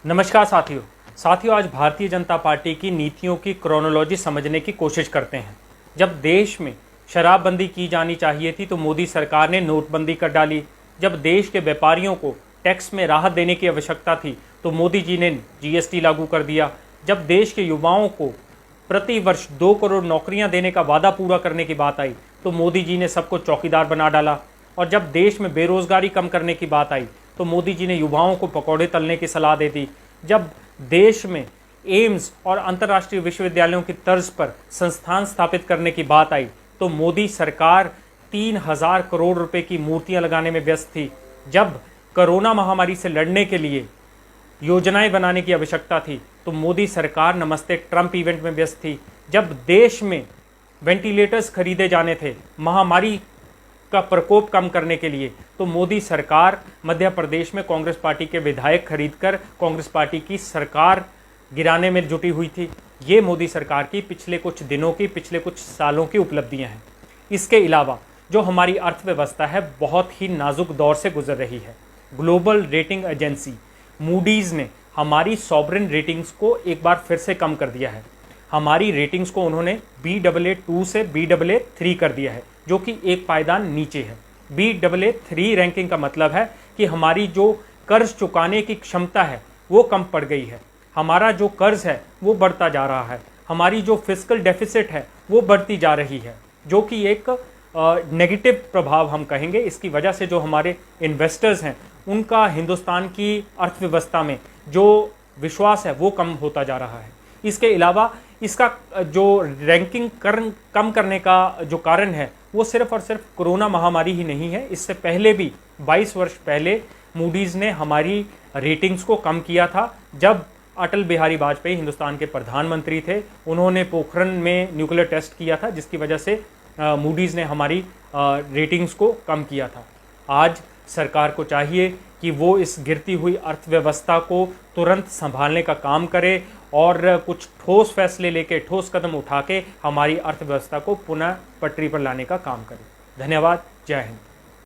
नमस्कार साथियों आज भारतीय जनता पार्टी की नीतियों की क्रोनोलॉजी समझने की कोशिश करते हैं। जब देश में शराबबंदी की जानी चाहिए थी तो मोदी सरकार ने नोटबंदी कर डाली। जब देश के व्यापारियों को टैक्स में राहत देने की आवश्यकता थी तो मोदी जी ने जीएसटी लागू कर दिया। जब देश के युवाओं को प्रति वर्ष 2 करोड़ नौकरियां देने का वादा पूरा करने की बात आई तो मोदी जी ने सबको चौकीदार बना डाला। और जब देश में बेरोजगारी कम करने की बात आई तो मोदी जी ने युवाओं को पकौड़े तलने की सलाह दे दी। जब देश में एम्स और अंतर्राष्ट्रीय विश्वविद्यालयों की तर्ज पर संस्थान स्थापित करने की बात आई तो मोदी सरकार 3000 करोड़ रुपए की मूर्तियां लगाने में व्यस्त थी। जब कोरोना महामारी से लड़ने के लिए योजनाएं बनाने की आवश्यकता थी तो मोदी सरकार नमस्ते ट्रंप इवेंट में व्यस्त थी। जब देश में वेंटिलेटर्स खरीदे जाने थे महामारी का प्रकोप कम करने के लिए तो मोदी सरकार मध्य प्रदेश में कांग्रेस पार्टी के विधायक खरीदकर कांग्रेस पार्टी की सरकार गिराने में जुटी हुई थी। ये मोदी सरकार की पिछले कुछ दिनों की, पिछले कुछ सालों की उपलब्धियां हैं। इसके अलावा जो हमारी अर्थव्यवस्था है बहुत ही नाजुक दौर से गुजर रही है। ग्लोबल रेटिंग एजेंसी मूडीज ने हमारी सॉवरेन रेटिंग्स को एक बार फिर से कम कर दिया है। हमारी रेटिंग्स को उन्होंने Baa2 से Baa3 कर दिया है, जो कि एक पायदान नीचे है। Baa3 रैंकिंग का मतलब है कि हमारी जो कर्ज चुकाने की क्षमता है वो कम पड़ गई है। हमारा जो कर्ज है वो बढ़ता जा रहा है। हमारी जो फिस्कल डेफिसिट है वो बढ़ती जा रही है, जो कि एक नेगेटिव प्रभाव हम कहेंगे। इसकी वजह से जो हमारे इन्वेस्टर्स हैं उनका हिंदुस्तान की अर्थव्यवस्था में जो विश्वास है वो कम होता जा रहा है। इसके अलावा इसका जो रैंकिंग कम करने का जो कारण है वो सिर्फ और सिर्फ कोरोना महामारी ही नहीं है। इससे पहले भी 22 वर्ष पहले मूडीज़ ने हमारी रेटिंग्स को कम किया था। जब अटल बिहारी वाजपेयी हिंदुस्तान के प्रधानमंत्री थे उन्होंने पोखरण में न्यूक्लियर टेस्ट किया था, जिसकी वजह से मूडीज़ ने हमारी रेटिंग्स को कम किया था। आज सरकार को चाहिए कि वो इस गिरती हुई अर्थव्यवस्था को तुरंत संभालने का काम करे और कुछ ठोस फैसले लेके, ठोस कदम उठा के हमारी अर्थव्यवस्था को पुनः पटरी पर लाने का काम करे। धन्यवाद। जय हिंद।